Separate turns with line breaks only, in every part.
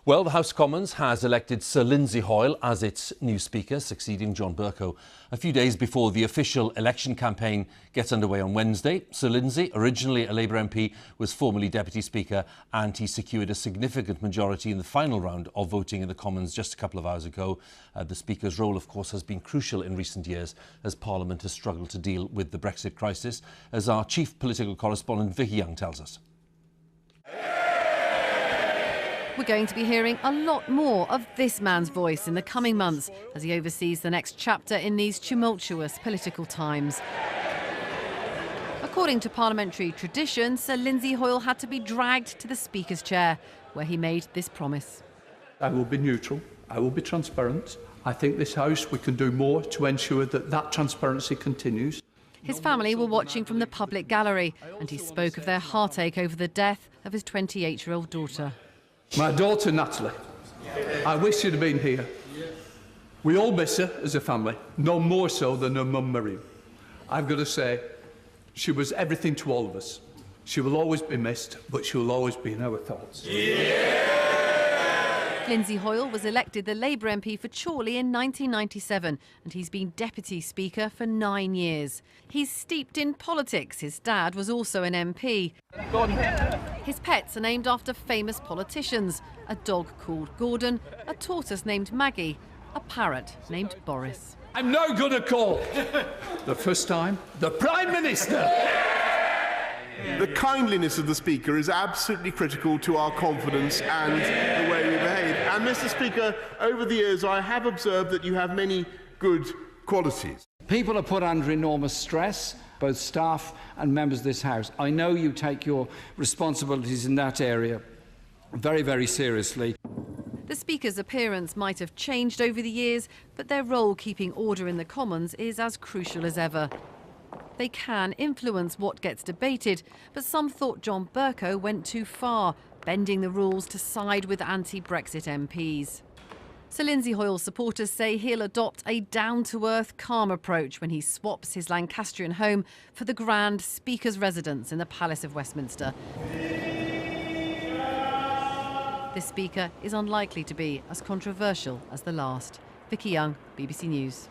Well, the House of Commons has elected Sir Lindsay Hoyle as its new Speaker, succeeding John Bercow. A few days before the official election campaign gets underway on Wednesday, Sir Lindsay, originally a Labour MP, was formerly Deputy Speaker, and he secured a significant majority in the final round of voting in the Commons just a couple of hours ago. The Speaker's role, of course, has been crucial in recent years as Parliament has struggled to deal with the Brexit crisis, as our chief political correspondent Vicky Young tells us.
We're going to be hearing a lot more of this man's voice in the coming months as he oversees the next chapter in these tumultuous political times. According to parliamentary tradition, Sir Lindsay Hoyle had to be dragged to the Speaker's chair, where he made this promise.
I will be neutral, I will be transparent. I think this House, we can do more to ensure that that transparency continues.
His family were watching from the public gallery, and he spoke of their heartache over the death of his 28-year-old daughter.
My daughter, Natalie, I wish she'd have been here. We all miss her as a family, no more so than her mum, Miriam. I've got to say, she was everything to all of us. She will always be missed, but she will always be in our thoughts.
Lindsay Hoyle was elected the Labour MP for Chorley in 1997, and he's been Deputy Speaker for 9 years. He's steeped in politics. His dad was also an MP. His pets are named after famous politicians: a dog called Gordon, a tortoise named Maggie, a parrot named Boris.
I'm now going to call, the first time, the Prime Minister.
The kindliness of the Speaker is absolutely critical to our confidence and the way we behave. And, Mr. Speaker, over the years I have observed that you have many good qualities.
People are put under enormous stress, both staff and members of this House. I know you take your responsibilities in that area very, very seriously.
The Speaker's appearance might have changed over the years, but their role keeping order in the Commons is as crucial as ever. They can influence what gets debated, but some thought John Bercow went too far, bending the rules to side with anti-Brexit MPs. Sir Lindsay Hoyle's supporters say he'll adopt a down-to-earth, calm approach when he swaps his Lancastrian home for the grand Speaker's residence in the Palace of Westminster. This Speaker is unlikely to be as controversial as the last. Vicky Young, BBC News.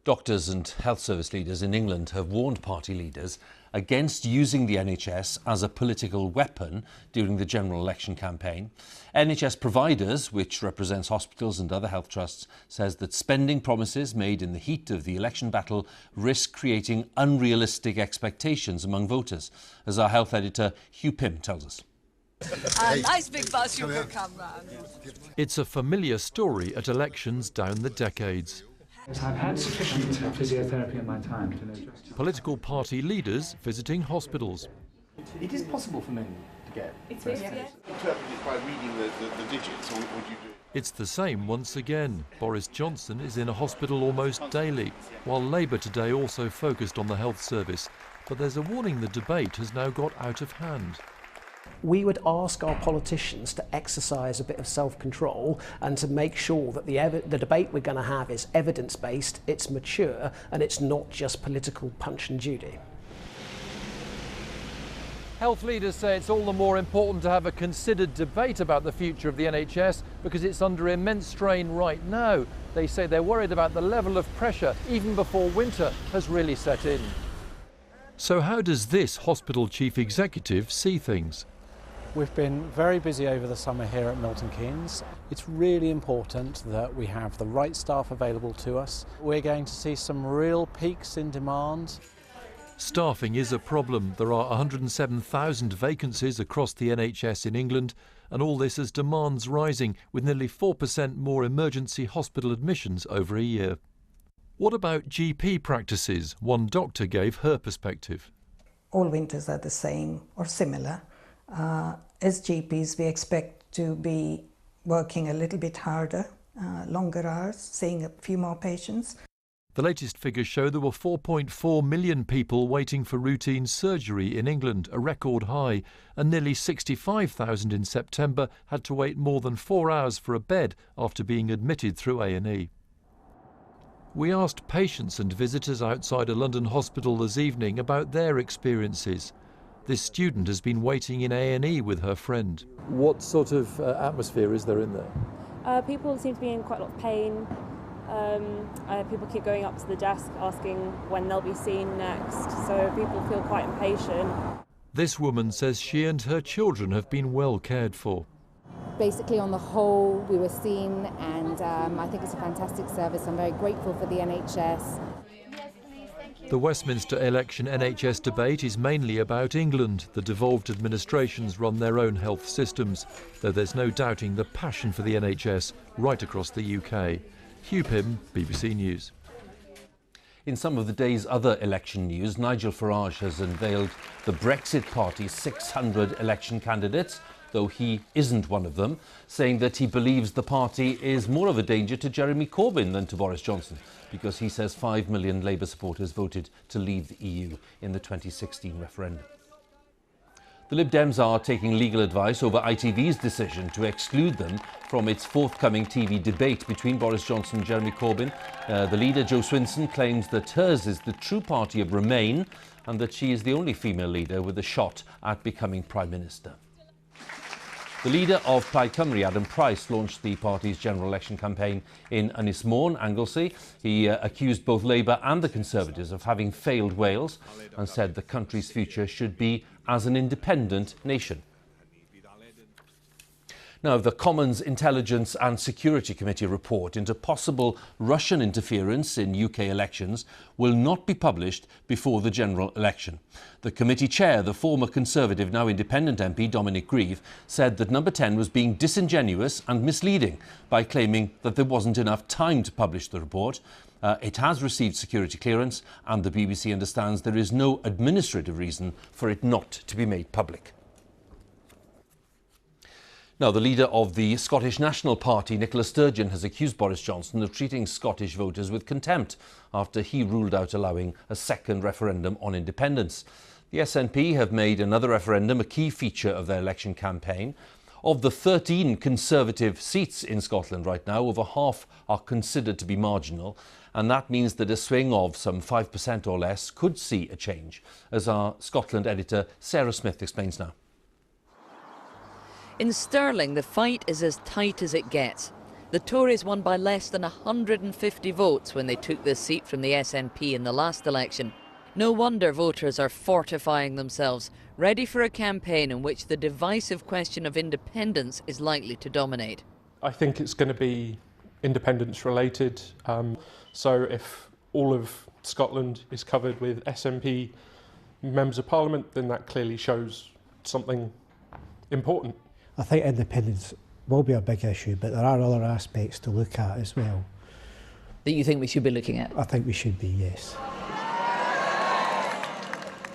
Doctors and health service leaders in England have warned party leaders against using the NHS as a political weapon during the general election campaign. NHS Providers, which represents hospitals and other health trusts, says that spending promises made in the heat of the election battle risk creating unrealistic expectations among voters, as our health editor Hugh Pym tells us.
A nice big bus you will come round.
It's a familiar story at elections down the decades.
I've had sufficient physiotherapy in my time to know.
Political party leaders visiting hospitals.
It is possible for men to get.
Interpret it by reading the digits, or would you do it?
It's the same once again. Boris Johnson is in a hospital almost daily, while Labour today also focused on the health service. But there's a warning the debate has now got out of hand.
We would ask our politicians to exercise a bit of self-control and to make sure that the debate we're going to have is evidence-based, it's mature, and it's not just political punch and judy.
Health leaders say it's all the more important to have a considered debate about the future of the NHS because it's under immense strain right now. They say they're worried about the level of pressure even before winter has really set in. So how does this hospital chief executive see things?
We've been very busy over the summer here at Milton Keynes. It's really important that we have the right staff available to us. We're going to see some real peaks in demand.
Staffing is a problem. There are 107,000 vacancies across the NHS in England, and all this as demand's rising, with nearly 4% more emergency hospital admissions over a year. What about GP practices? One doctor gave her perspective.
All winters are the same or similar. As GPs, we expect to be working a little bit harder, longer hours, seeing a few more patients.
The latest figures show there were 4.4 million people waiting for routine surgery in England, a record high, and nearly 65,000 in September had to wait more than 4 hours for a bed after being admitted through A&E. We asked patients and visitors outside a London hospital this evening about their experiences. This student has been waiting in A&E with her friend. What sort of atmosphere is there in there?
People seem to be in quite a lot of pain. People keep going up to the desk asking when they'll be seen next, so people feel quite impatient.
This woman says she and her children have been well cared for.
Basically, on the whole, we were seen, and I think it's a fantastic service. I'm very grateful for the NHS.
The Westminster election NHS debate is mainly about England. The devolved administrations run their own health systems, though there's no doubting the passion for the NHS right across the UK. Hugh Pym, BBC News.
In some of the day's other election news, Nigel Farage has unveiled the Brexit Party's 600 election candidates, though he isn't one of them, saying that he believes the party is more of a danger to Jeremy Corbyn than to Boris Johnson, because he says 5 million Labour supporters voted to leave the EU in the 2016 referendum. The Lib Dems are taking legal advice over ITV's decision to exclude them from its forthcoming TV debate between Boris Johnson and Jeremy Corbyn. The leader, Jo Swinson, claims that hers is the true party of Remain and that she is the only female leader with a shot at becoming Prime Minister. The leader of Plaid Cymru, Adam Price, launched the party's general election campaign in Ynys Môn, Anglesey. He accused both Labour and the Conservatives of having failed Wales and said the country's future should be as an independent nation. Now, the Commons Intelligence and Security Committee report into possible Russian interference in UK elections will not be published before the general election. The committee chair, the former Conservative, now Independent MP Dominic Grieve, said that Number 10 was being disingenuous and misleading by claiming that there wasn't enough time to publish the report. It has received security clearance, and the BBC understands there is no administrative reason for it not to be made public. Now, the leader of the Scottish National Party, Nicola Sturgeon, has accused Boris Johnson of treating Scottish voters with contempt after he ruled out allowing a second referendum on independence. The SNP have made another referendum a key feature of their election campaign. Of the 13 Conservative seats in Scotland right now, over half are considered to be marginal, and that means that a swing of some 5% or less could see a change, as our Scotland editor Sarah Smith explains now.
In Stirling, the fight is as tight as it gets. The Tories won by less than 150 votes when they took this seat from the SNP in the last election. No wonder voters are fortifying themselves, ready for a campaign in which the divisive question of independence is likely to dominate.
I think it's going to be independence related. So if all of Scotland is covered with SNP members of Parliament, then that clearly shows something important.
I think independence will be a big issue, but there are other aspects to look at as well.
That you think we should be looking at?
I think we should be, yes.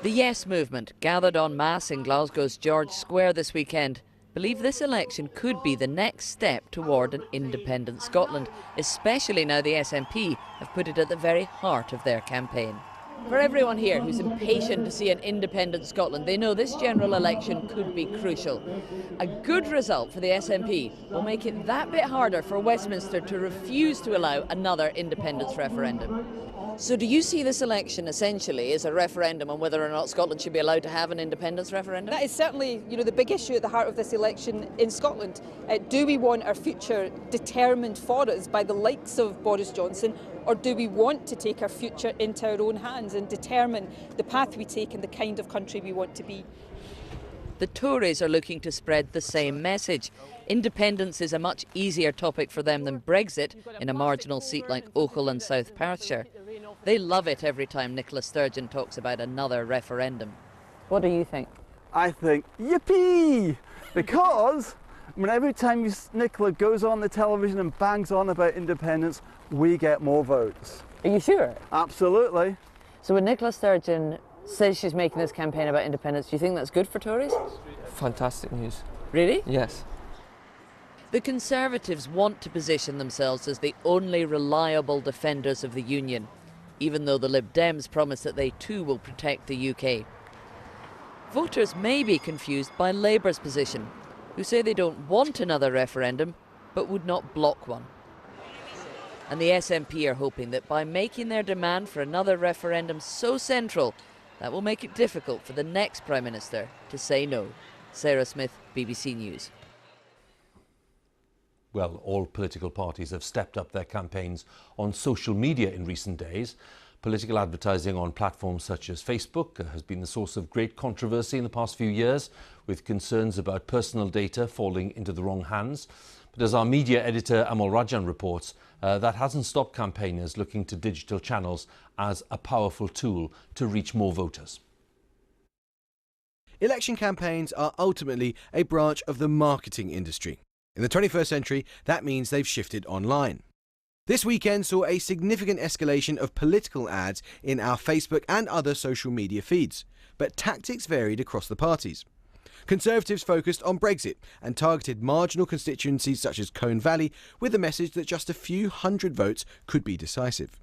The Yes movement, gathered en masse in Glasgow's George Square this weekend, believe this election could be the next step toward an independent Scotland, especially now the SNP have put it at the very heart of their campaign. For everyone here who's impatient to see an independent Scotland, they know this general election could be crucial. A good result for the SNP will make it that bit harder for Westminster to refuse to allow another independence referendum. So do you see this election essentially as a referendum on whether or not Scotland should be allowed to have an independence referendum?
That is certainly, the big issue at the heart of this election in Scotland. Do we want our future determined for us by the likes of Boris Johnson, or do we want to take our future into our own hands and determine the path we take and the kind of country we want to be?
The Tories are looking to spread the same message. Independence is a much easier topic for them than Brexit in a marginal seat like Ochil and South Perthshire. They love it every time Nicola Sturgeon talks about another referendum. What do you think?
I think, yippee! Because every time Nicola goes on the television and bangs on about independence, we get more votes.
Are you sure?
Absolutely.
So when Nicola Sturgeon says she's making this campaign about independence, do you think that's good for Tories?
Fantastic news.
Really?
Yes.
The Conservatives want to position themselves as the only reliable defenders of the Union, even though the Lib Dems promise that they too will protect the UK. Voters may be confused by Labour's position, who say they don't want another referendum, but would not block one. And the SNP are hoping that by making their demand for another referendum so central, That will make it difficult for the next Prime Minister to say no. Sarah Smith, BBC News.
Well, all political parties have stepped up their campaigns on social media in recent days. Political advertising on platforms such as Facebook has been the source of great controversy in the past few years, with concerns about personal data falling into the wrong hands. But as our media editor Amal Rajan reports, that hasn't stopped campaigners looking to digital channels as a powerful tool to reach more voters.
Election campaigns are ultimately a branch of the marketing industry. In the 21st century, that means they've shifted online. This weekend saw a significant escalation of political ads in our Facebook and other social media feeds, but tactics varied across the parties. Conservatives focused on Brexit and targeted marginal constituencies such as Colne Valley with the message that just a few hundred votes could be decisive.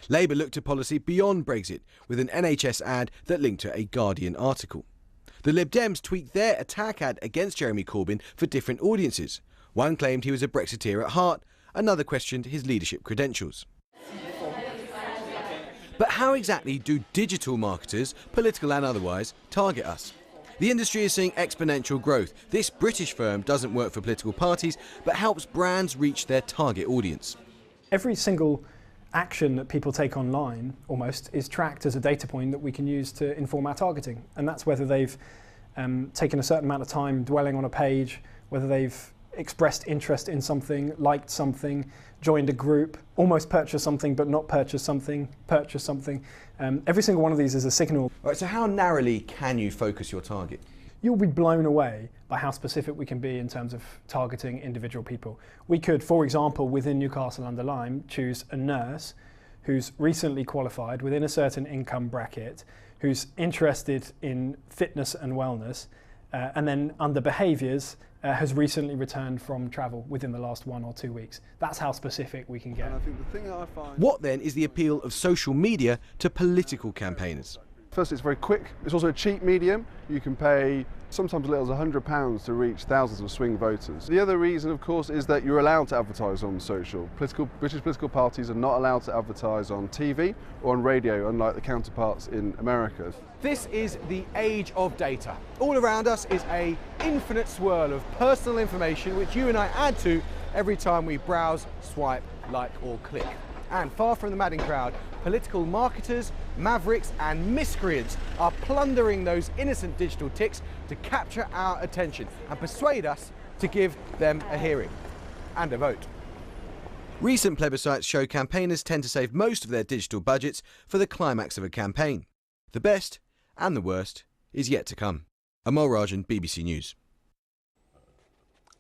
Labour looked to policy beyond Brexit with an NHS ad that linked to a Guardian article. The Lib Dems tweaked their attack ad against Jeremy Corbyn for different audiences. One claimed he was a Brexiteer at heart, another questioned his leadership credentials. But how exactly do digital marketers, political and otherwise, target us? The industry is seeing exponential growth. This British firm doesn't work for political parties, but helps brands reach their target audience.
Every single action that people take online, almost, is tracked as a data point that we can use to inform our targeting. And that's whether they've taken a certain amount of time dwelling on a page, whether they've expressed interest in something, liked something, joined a group, almost purchased something but not purchased something, purchased something. Every single one of these is a signal.
Right, so how narrowly can you focus your target?
You'll be blown away by how specific we can be in terms of targeting individual people. We could, for example, within Newcastle-under-Lyme, choose a nurse who's recently qualified within a certain income bracket, who's interested in fitness and wellness, and then under behaviours, has recently returned from travel within the last 1 or 2 weeks. That's how specific we can get.
And I think the thing that I find... What then is the appeal of social media to political campaigners?
First, it's very quick. It's also a cheap medium. You can pay sometimes as little as £100 to reach thousands of swing voters. The other reason, of course, is that you're allowed to advertise on social. British political parties are not allowed to advertise on TV or on radio, unlike the counterparts in America.
This is the age of data. All around us is an infinite swirl of personal information which you and I add to every time we browse, swipe, like or click. And far from the madding crowd, political marketers, mavericks and miscreants are plundering those innocent digital ticks to capture our attention and persuade us to give them a hearing and a vote. Recent plebiscites show campaigners tend to save most of their digital budgets for the climax of a campaign. The best and the worst is yet to come. Amal Rajan, BBC News.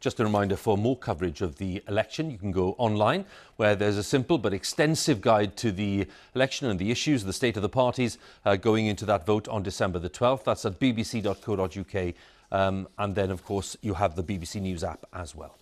Just a reminder, for more coverage of the election, you can go online, where there's a simple but extensive guide to the election and the issues, the state of the parties going into that vote on December the 12th. That's at bbc.co.uk. And then, of course, you have the BBC News app as well.